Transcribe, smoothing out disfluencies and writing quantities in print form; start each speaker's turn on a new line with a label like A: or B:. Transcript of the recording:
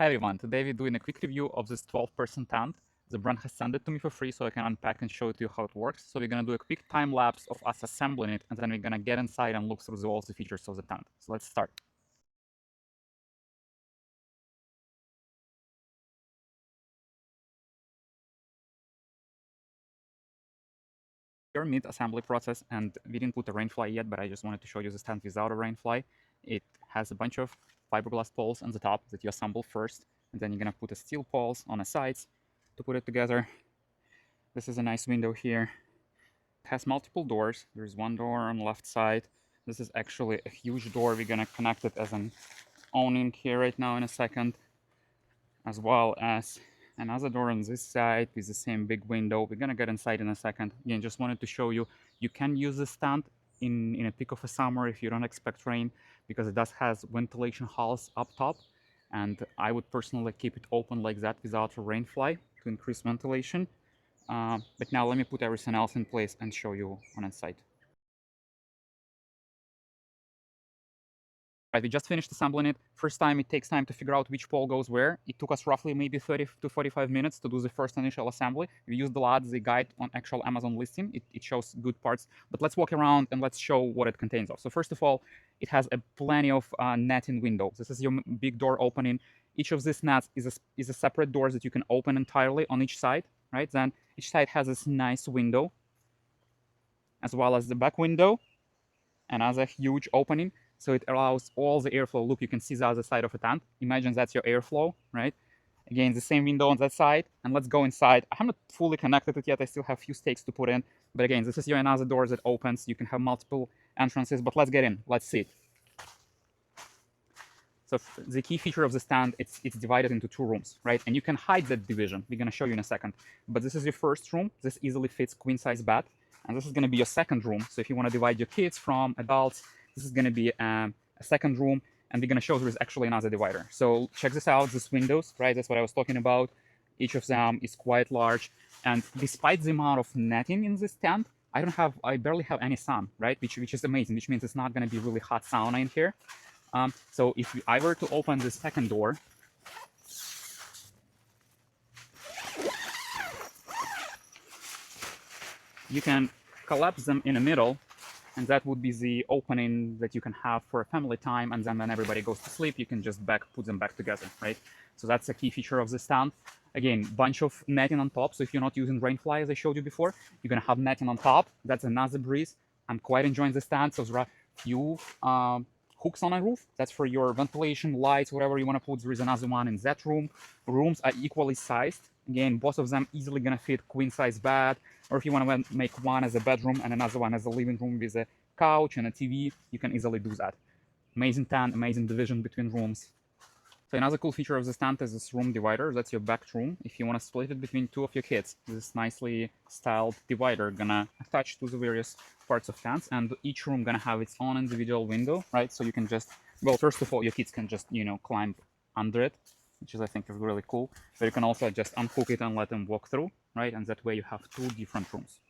A: Hi everyone, today we're doing a quick review of this 12-person tent. The brand has sent it to me for free so I can unpack and show it to you how it works. So we're gonna do a quick time lapse of us assembling it, and then we're gonna get inside and look through all the features of the tent. So let's start. Your meat assembly process, and we didn't put a Rainfly yet, but I just wanted to show you this tent without a Rainfly. It has a bunch of fiberglass poles on the top that you assemble first, and then you're gonna put a steel poles on the sides to put it together. This is a nice window here. It has multiple doors. There's one door on the left side. This is actually a huge door. We're gonna connect it as an awning here right now in a second, as well as another door on this side with the same big window. We're gonna get inside in a second. Again, just wanted to show you, you can use this tent in a peak of a summer if you don't expect rain, because it does has ventilation holes up top, and I would personally keep it open like that without a Rainfly to increase ventilation. But now let me put everything else in place and show you on inside. Right, we just finished assembling it. First time, it takes time to figure out which pole goes where. It took us roughly maybe 30 to 45 minutes to do the first initial assembly. We used a lot the guide on actual Amazon listing. It shows good parts, but let's walk around and let's show what it contains of. So first of all, it has plenty of netting windows. This is your big door opening. Each of these nets is a separate door that you can open entirely on each side, right? Then each side has this nice window, as well as the back window, another huge opening. So it allows all the airflow. Look, you can see the other side of a tent. Imagine that's your airflow, right? Again, the same window on that side. And let's go inside. I haven't fully connected it yet. I still have a few stakes to put in. But again, this is your another door that opens. You can have multiple entrances, but let's get in. Let's see it. So the key feature of this tent, it's divided into two rooms, right? And you can hide that division. We're gonna show you in a second. But this is your first room. This easily fits queen size bed. And this is gonna be your second room. So if you wanna divide your kids from adults, this is gonna be a second room. And we're gonna show there is actually another divider. So check this out, these windows, right? That's what I was talking about. Each of them is quite large. And despite the amount of netting in this tent, I barely have any sun, right? Which is amazing, which means it's not gonna be really hot sauna in here. So if I were to open the second door, you can collapse them in the middle, and that would be the opening that you can have for a family time. And then when everybody goes to sleep, you can just put them back together, right? So that's a key feature of this tent. Again, bunch of netting on top. So if you're not using Rainfly, as I showed you before, you're gonna have netting on top. That's another breeze. I'm quite enjoying this tent. So there are few hooks on a roof. That's for your ventilation, lights, whatever you want to put. There is another one in that room. Rooms are equally sized. Again, both of them easily gonna fit queen size bed, or if you want to make one as a bedroom and another one as a living room with a couch and a TV, you can easily do that. Amazing tent, amazing division between rooms. So another cool feature of this tent is this room divider. That's your back room. If you want to split it between two of your kids, this nicely styled divider gonna attach to the various parts of tents, and each room gonna have its own individual window, right? So you can just, well, first of all, your kids can just, climb under it, which is, I think, really cool. But you can also just unhook it and let them walk through, right? And that way you have two different rooms.